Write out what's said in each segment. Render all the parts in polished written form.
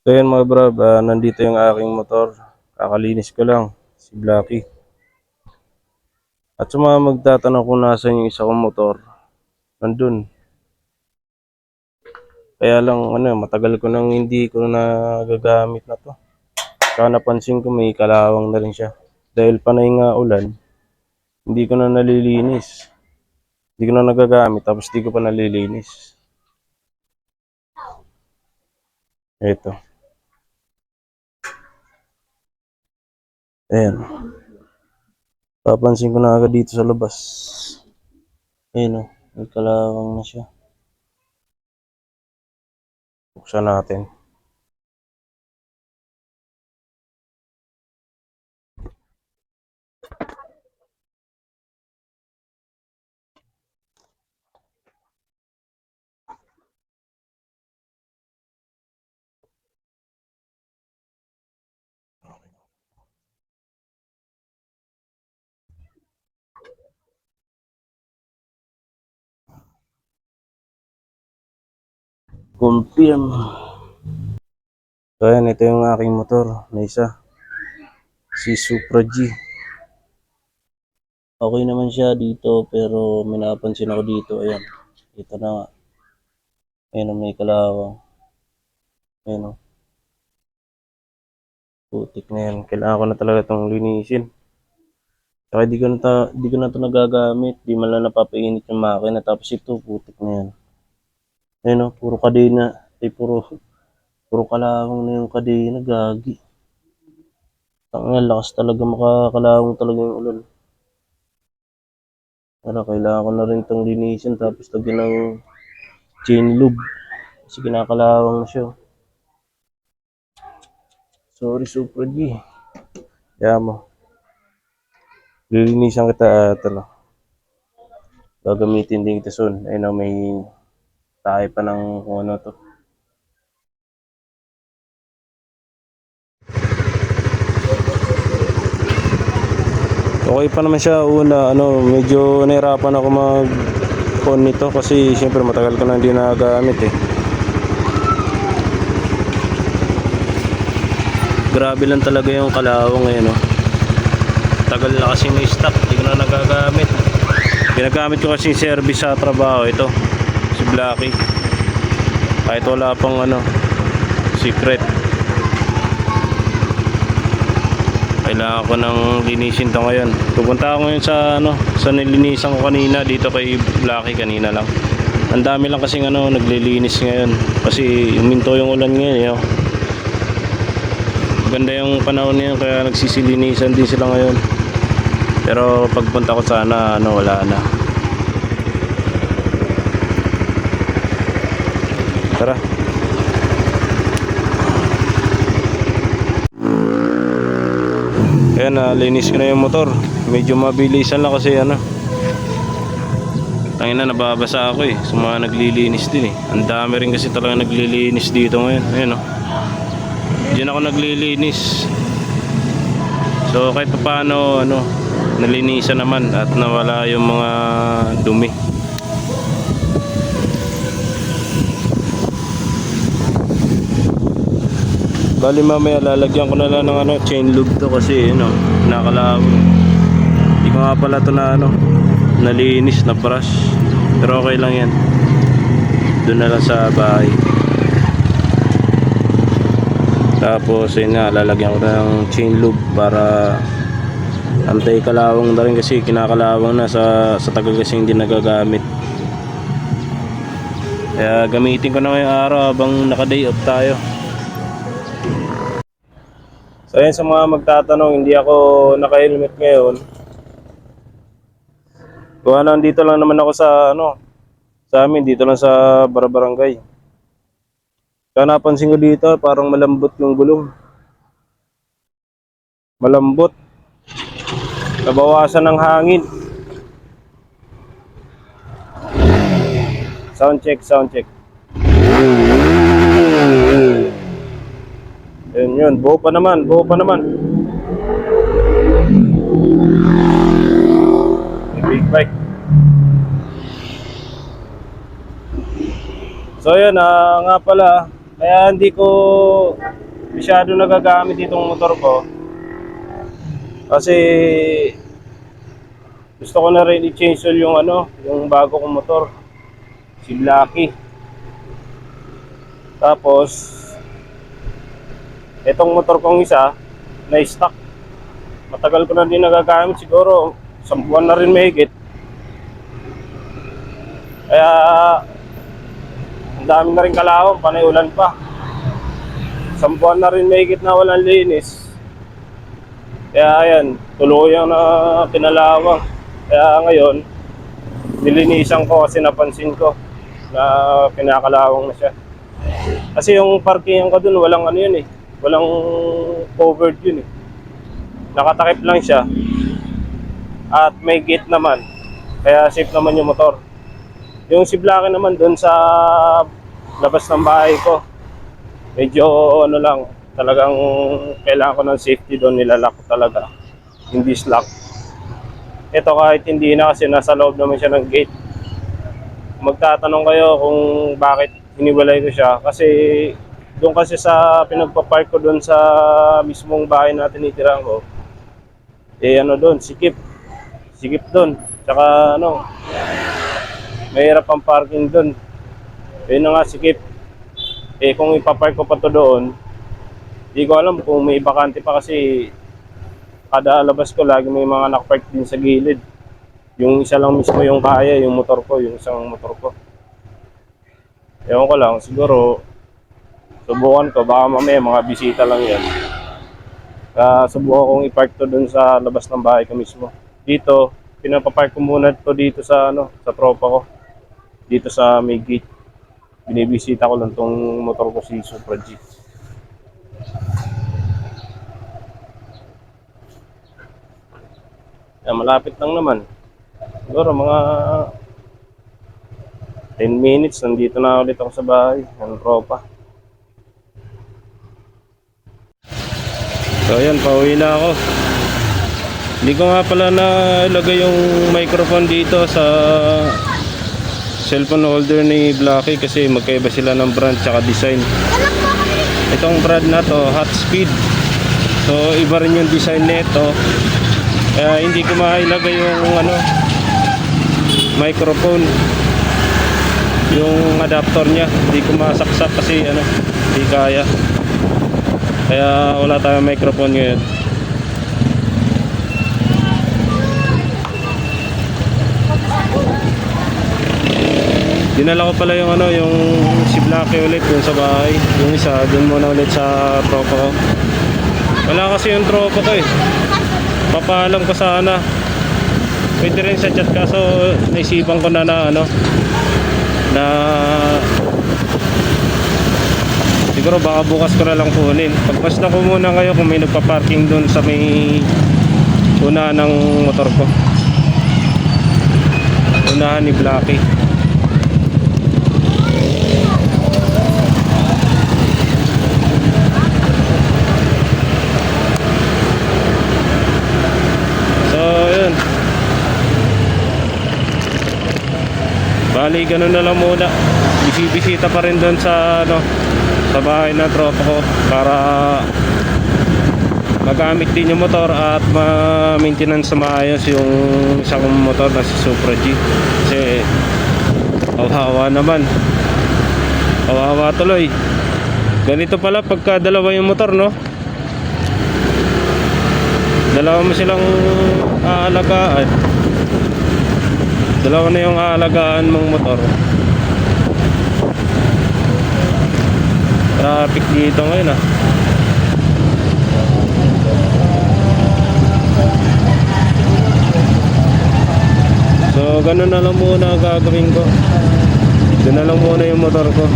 So yun mga bro, nandito yung aking motor. Kakalinis ko lang, si Blacky. At sa mga magtatanong kung nasan yung isa kong motor, nandun. Kaya lang matagal ko nang hindi ko nagagamit na to. Saka napansin ko may kalawang na rin siya. Dahil panay nga ulan, hindi ko na nalilinis. Hindi ko na nagagamit tapos hindi ko pa nalilinis. Ito. Ayan. Papansin ko na agad dito sa labas. Ayan o. May kalawang na siya. Buksan natin. Confirm. So ayan, ito yung aking motor na isa. Si Supra G. Okay naman siya dito pero may napansin ako dito. Ayan. Ito na nga. Ayan, may kalawang. Ayan o. Putik na yan. Kailangan ko na talaga itong linisin. Saka di ko na ito nagagamit. Di man lang napapainit yung makina. Tapos ito, putik na yan. Ayan o, puro kadena. Ay, puro kalawang na yung kadena. Gagi. Ang lakas talaga makakalawang talaga yung ulan. Kailangan ko na rin itong linisin. Tapos lagyan ng chain lube. Kasi kinakalawang na siya. Sorry, Supra G. Kaya mo. Lilinisan kita at gagamitin din kita soon. Ayun o, may tayo pa ng kung ano to. Okay pa naman siya una, medyo nahirapan ako mag-on nito kasi siyempre matagal ko na hindi nagagamit eh. Grabe lang talaga yung kalawang ngayon oh. Tagal na kasi may stock, hindi ko na nagagamit. Ginagamit ko kasi service sa trabaho ito, si Blacky. Kahit wala pang secret. Kailangan ko nang linisin to ngayon. Pupunta ako ngayon sa nilinisan ko kanina dito kay Blacky kanina lang. Ang dami lang kasing naglilinis ngayon kasi huminto yung ulan ngayon eh. Ganda yung panahon niyan kaya nagsisilinisan din sila ngayon. Pero pagpunta ko sana wala na. Tara. Ayan, linis ko na yung motor. Medyo mabilisan lang kasi tangina nababasa ako eh. Sa mga naglilinis din eh. Ang dami rin kasi talaga naglilinis dito ngayon. Ayan diyan ako naglilinis. So kahit paano nalinisan naman at nawala yung mga dumi. Bali mamaya lalagyan ko na lang ng chain lube to kasi nakalawang. Hindi ko nga pala to nalinis na brush. Pero okay lang yan. Doon na lang sa bahay. Tapos yun nga, lalagyan ko na ng chain lube para antay kalawang na rin kasi kinakalawang na sa tagal kasi hindi nagagamit. Kaya gamitin ko na ngayong araw habang naka day off tayo. So yun, sa mga magtatanong, hindi ako naka-helmet ngayon. Kung nandito lang naman ako sa amin, dito lang sa barangay. Kaya napansin ko dito, parang malambot yung gulong. Malambot. Nabawasan ng hangin. Sound check. Yun, buo pa naman. Big bike. So yun, nga pala, Kaya hindi ko masyado nagagamit itong motor ko. Kasi gusto ko na rin i-change oil yung yung bago kong motor, si Blacky. Tapos, itong motor kong isa, na stock. Matagal ko na din nagagamit, siguro 10 buwan na rin mahigit. Kaya, ang dami na rin kalawang, panay ulan pa. 10 buwan na rin mahigit na walang linis. Kaya ayan, tuluyang na pinalawang. Kaya ngayon, nilinisan ko kasi napansin ko na pinakalawang na siya. Kasi yung parking ko dun, walang yun eh. Walang covered yun eh. Nakatakip lang siya. At may gate naman. Kaya safe naman yung motor. Yung si Blacky naman dun sa labas ng bahay ko, medyo lang, talagang kailangan ko ng safety doon, nilalak ko talaga. Hindi slack. Ito kahit hindi na kasi nasa loob naman siya ng gate. Magtatanong kayo kung bakit hiniwalay ko siya. Kasi doon kasi sa pinagpapark ko doon sa mismong bahay na tinitirahan ko, doon, sikip. Sikip doon. Tsaka mahirap ang parking doon. Yun na nga, sikip. Kung ipapark ko pa to doon, di ko alam kung may bakante pa kasi kada labas ko lagi may mga nakapark din sa gilid. Yung isa lang mismo yung kaya, yung motor ko, yung isang motor ko. Ewan ko lang, siguro subukan ko, baka mamaya mga bisita lang yan. Subukan kong i-park to dun sa labas ng bahay ko mismo. Dito, pinapapark ko muna to dito sa sa tropa ko. Dito sa may gate. Binibisita ko lang tong motor ko, si Supra G. Malapit lang naman. Siguro mga 10 minutes, nandito na ulit ako sa bahay ng tropa. So ayan, pauwi na ako. Hindi ko nga pala nalagay yung microphone dito sa cellphone holder ni Blacky kasi magkaiba sila ng brand tsaka design. Itong brand na to, Hot Speed. So iba rin yung design nito. Kaya hindi ko mailagay yung microphone, yung adapter niya. Hindi ko masaksak kasi hindi kaya. Kaya wala tayong microphone ngayon. Dinala ko pala yung yung si Blacky ulit dun sa bahay. Yung isa dun muna ulit sa tropa ko. Wala kasi yung tropa ko eh. Papaalam ko sana. Pwede rin sa chat kaso naisipan ko na siguro baka bukas ko na lang kunin. Pagpasta ko muna ngayon kung may nagpa-parking doon sa may unahan ng motor ko. Unahan ni Blacky. So, yun. Bali, ganun na lang muna. Bisita pa rin doon sa sa bahay ng tropa ko para magamit din yung motor at ma-maintenance sa maayos yung isang motor na si Supra G. Kasi kawawa naman, kawawa tuloy. Ganito pala pagka dalawa yung motor, no? Dalawa mo silang aalagaan. Dalawa na yung aalagaan mong motor. Traffic dito ngayon So ganun na lang muna gagawin ko. Doon na lang muna yung motor ko.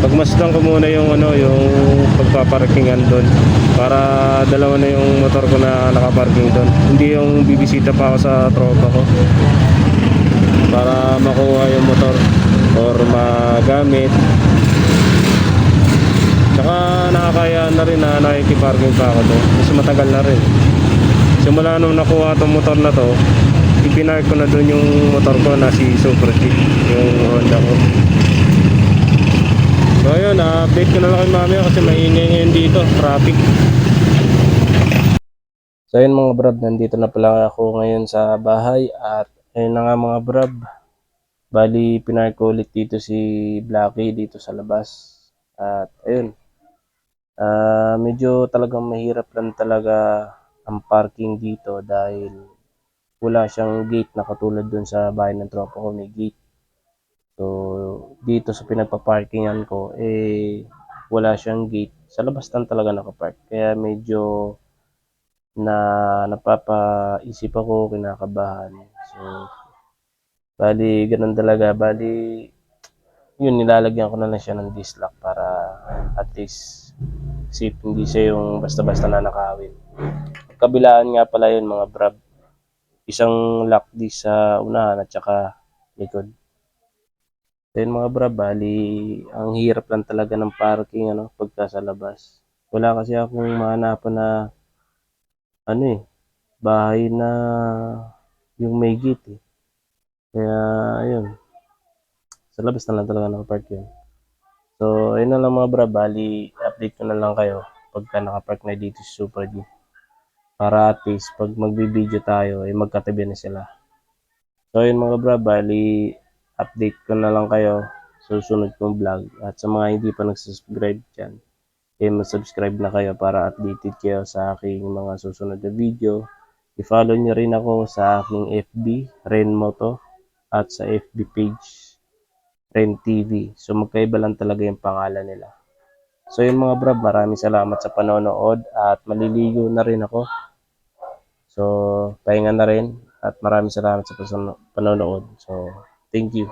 Pagmasdan ko muna yung yung pagpaparkingan doon para dalawa na yung motor ko na nakaparking doon. Hindi yung bibisita pa ako sa tropa ko para makuha yung motor or magamit. Tsaka nakakaya na rin na nakikiparking pa ako doon kasi matagal na rin. Simula nung nakuha itong motor na to, ipinark ko na doon yung motor ko na si Supra G, yung Honda ko. So ayun, update ko na lang kay mamaya kasi maingay ngayon dito, traffic. So ayun mga brad, nandito na pala ako ngayon sa bahay at ayun na nga mga brad. Bali, pinark ko ulit dito si Blackie dito sa labas. At ayun, medyo talagang mahirap lang talaga ang parking dito dahil wala siyang gate na katulad dun sa bahay ng tropa ko, may gate. So, dito sa pinagpa-parkingan ko, wala siyang gate. Sa labas lang talaga nakapark. Kaya medyo na napapaisip ako, kinakabahan. So, bali, ganun talaga. Bali, yun, nilalagyan ko na lang siya ng dislock para at least safe, hindi siya yung basta-basta na nakawin. Kabilaan nga pala yun mga brab. Isang lock di sa unahan at saka likod. Then mga brab, bali, ang hirap lang talaga ng parking ano, pagka sa labas. Wala kasi akong mahanapan na ano bahay na yung may gate eh. Kaya ayun, sa labas na lang talaga nakapark yun. So, ayun na lang mga brab, bali, update ko na lang kayo pagka nakapark na dito si Super G. Para at least pag magbibideo tayo, magkatabi na sila. So ayun mga brab, bali, update ko na lang kayo sa susunod kong vlog. At sa mga hindi pa nagsubscribe dyan, mag-subscribe na kayo para updated kayo sa aking mga susunod na video. I-follow nyo rin ako sa aking FB, Ren Moto, at sa FB page, Ren TV. So magkaiba lang talaga yung pangalan nila. So yun mga brab, maraming salamat sa panonood at maliligo na rin ako. So pahinga na rin at maraming salamat sa panonood. So thank you.